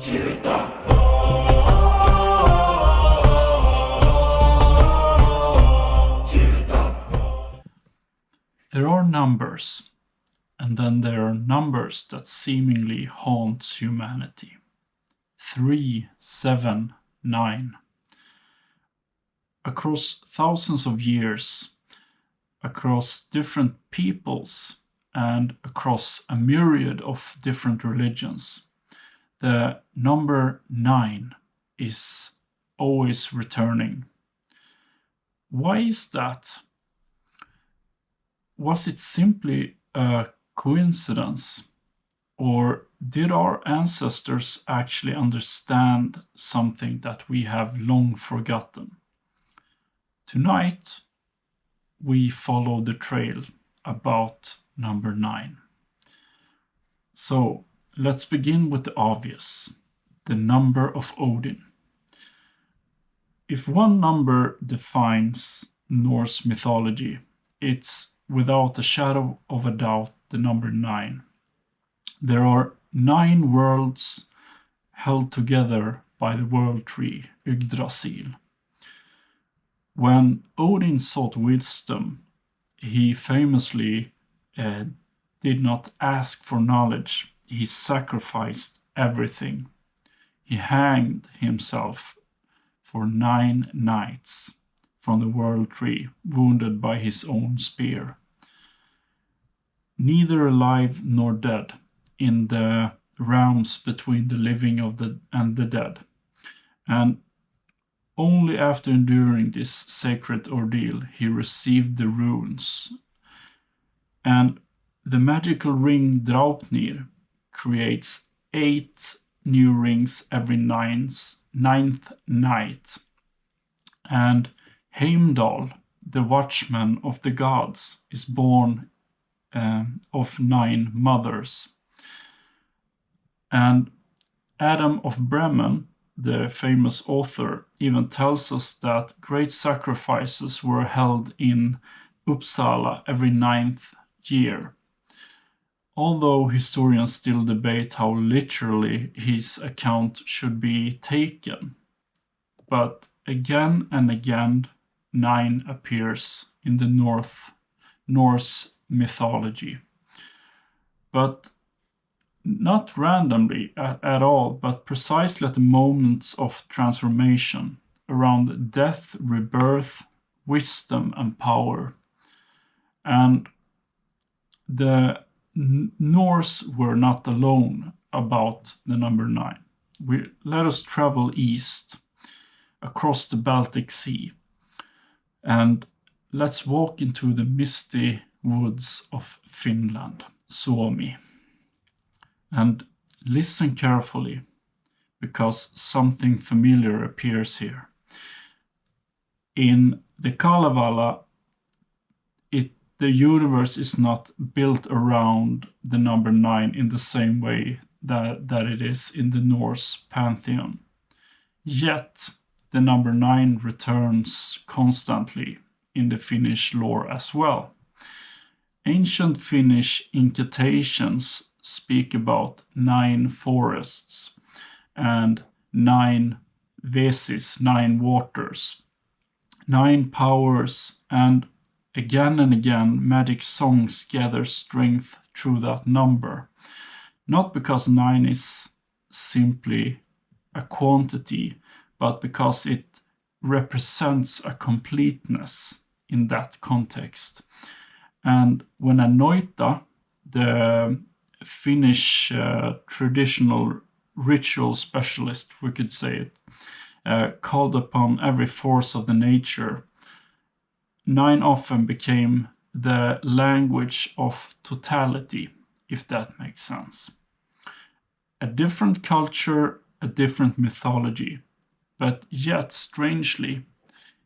There are numbers, and then there are numbers that seemingly haunt humanity. 3, 7, 9. Across thousands of years, across different peoples, and across a myriad of different religions, the number 9 is always returning. Why is that? Was it simply a coincidence? Or did our ancestors actually understand something that we have long forgotten? Tonight, we follow the trail about number 9. So, let's begin with the obvious, the number of Odin. If one number defines Norse mythology, it's without a shadow of a doubt the number 9. There are 9 worlds held together by the world tree, Yggdrasil. When Odin sought wisdom, he famously did not ask for knowledge. He sacrificed everything. He hanged himself for 9 nights from the world tree, wounded by his own spear. Neither alive nor dead, in the realms between the living and the dead. And only after enduring this sacred ordeal, he received the runes. And the magical ring Draupnir creates 8 new rings every ninth night. And Heimdall, the watchman of the gods, is born of 9 mothers. And Adam of Bremen, the famous author, even tells us that great sacrifices were held in Uppsala every 9th year. Although historians still debate how literally his account should be taken. But again and again, 9 appears in the Norse mythology. But not randomly at all, but precisely at the moments of transformation, around death, rebirth, wisdom, and power. And the Norse were not alone about the number 9. Let us travel east, across the Baltic Sea, and let's walk into the misty woods of Finland, Suomi. And listen carefully, because something familiar appears here. In the Kalevala, the universe is not built around the number 9 in the same way that it is in the Norse pantheon. Yet, the number 9 returns constantly in the Finnish lore as well. Ancient Finnish incantations speak about 9 forests and 9 vesis, 9 waters, 9 powers, and again, magic songs gather strength through that number. Not because 9 is simply a quantity, but because it represents a completeness in that context. And when a noita, the Finnish traditional ritual specialist, we could say it, called upon every force of the nature, 9 often became the language of totality, if that makes sense. A different culture, a different mythology, but yet strangely,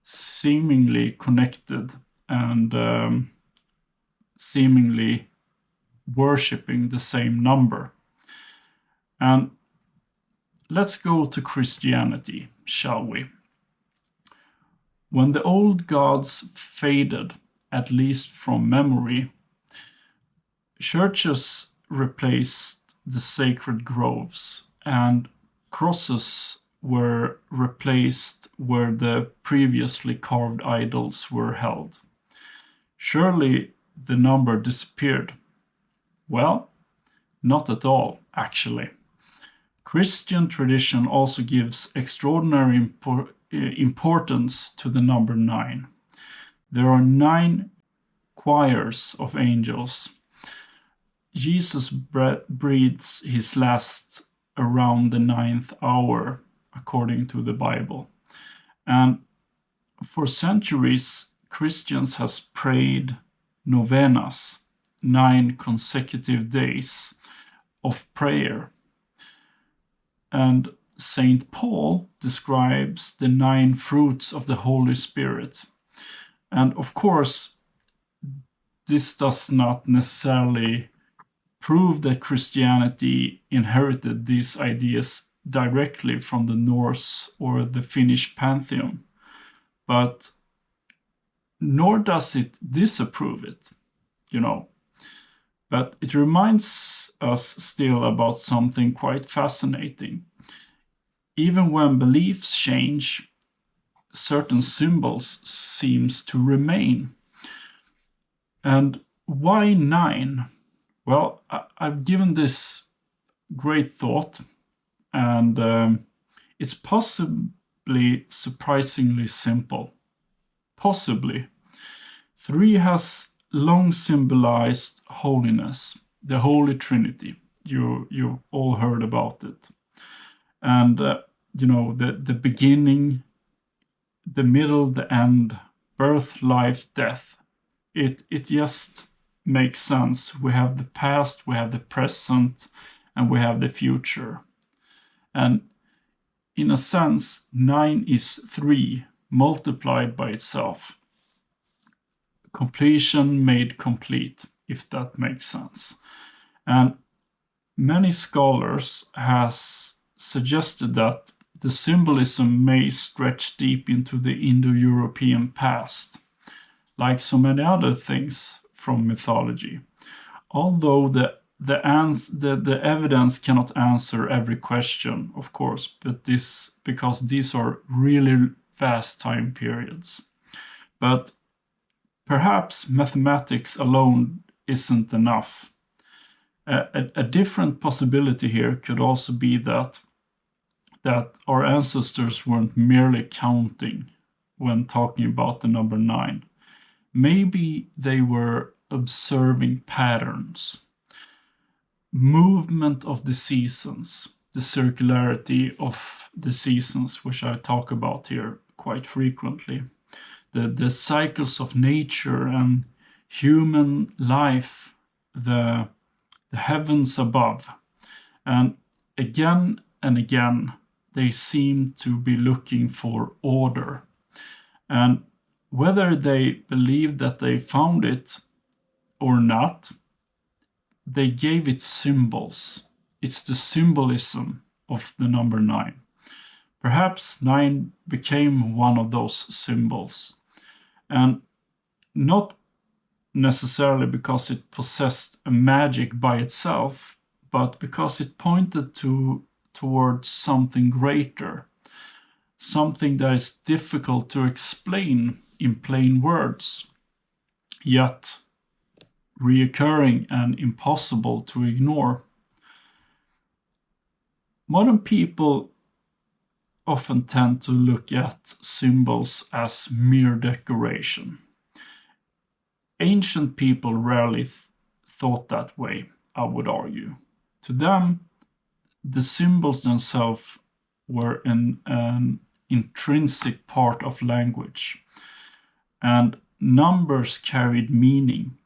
seemingly connected and seemingly worshipping the same number. And let's go to Christianity, shall we? When the old gods faded, at least from memory, churches replaced the sacred groves, and crosses were replaced where the previously carved idols were held. Surely the number disappeared. Well, not at all, actually. Christian tradition also gives extraordinary importance to the number 9. There are 9 choirs of angels. Jesus breathes his last around the 9th hour, according to the Bible. And for centuries, Christians has prayed novenas, 9 consecutive days of prayer. And Saint Paul describes the 9 fruits of the Holy Spirit. And of course, this does not necessarily prove that Christianity inherited these ideas directly from the Norse or the Finnish pantheon, but nor does it disapprove it, But it reminds us still about something quite fascinating. Even when beliefs change, certain symbols seems to remain. And why 9? Well, I've given this great thought, and it's possibly surprisingly simple. Possibly. 3 has long symbolized holiness, the Holy Trinity. You all heard about it. And, the beginning, the middle, the end, birth, life, death. It just makes sense. We have the past, we have the present, and we have the future. And in a sense, 9 is 3 multiplied by itself. Completion made complete, if that makes sense. And many scholars has suggested that the symbolism may stretch deep into the Indo-European past, like so many other things from mythology. Although the evidence cannot answer every question, of course, but because these are really vast time periods. But perhaps mathematics alone isn't enough. A different possibility here could also be that our ancestors weren't merely counting when talking about the number 9. Maybe they were observing patterns, movement of the seasons, the circularity of the seasons, which I talk about here quite frequently, the cycles of nature and human life, the heavens above. And again, they seem to be looking for order. And whether they believe that they found it or not, they gave it symbols. It's the symbolism of the number 9. Perhaps 9 became one of those symbols. And not necessarily because it possessed a magic by itself, but because it pointed towards something greater, something that is difficult to explain in plain words, yet reoccurring and impossible to ignore. Modern people often tend to look at symbols as mere decoration. Ancient people rarely thought that way, I would argue. To them, the symbols themselves were an intrinsic part of language, and numbers carried meaning.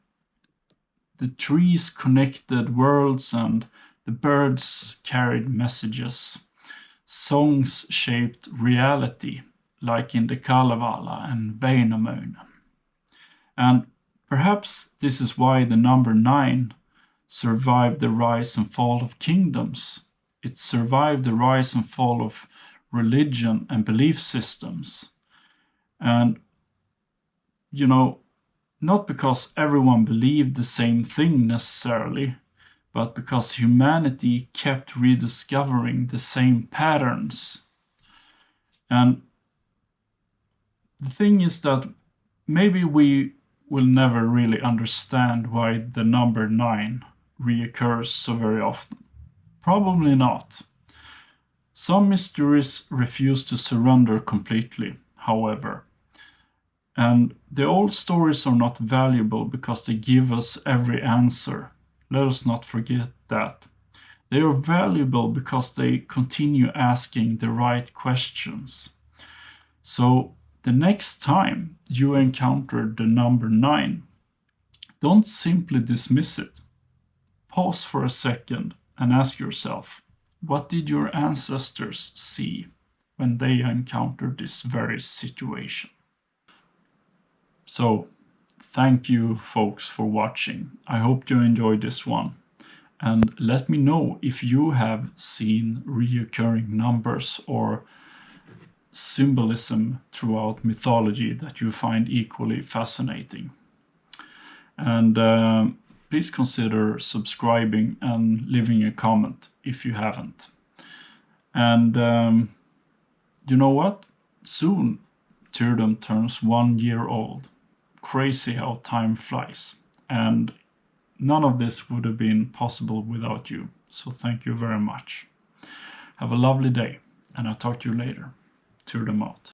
The trees connected worlds, and the birds carried messages. Songs shaped reality, like in the Kalevala and Väinämöinen. And perhaps this is why the number 9 survived the rise and fall of kingdoms. It survived the rise and fall of religion and belief systems. And, not because everyone believed the same thing necessarily, but because humanity kept rediscovering the same patterns. And the thing is that maybe we will never really understand why the number 9 reoccurs so very often. Probably not. Some mysteries refuse to surrender completely, however. And the old stories are not valuable because they give us every answer. Let us not forget that. They are valuable because they continue asking the right questions. So the next time you encounter the number 9, don't simply dismiss it. Pause for a second and ask yourself, what did your ancestors see when they encountered this very situation? So, thank you folks for watching. I hope you enjoyed this one. And let me know if you have seen reoccurring numbers or symbolism throughout mythology that you find equally fascinating. And please consider subscribing and leaving a comment if you haven't. And you know what? Soon Tyrdom turns 1 year old. Crazy how time flies. And none of this would have been possible without you. So thank you very much. Have a lovely day, and I'll talk to you later. Tyrdom out.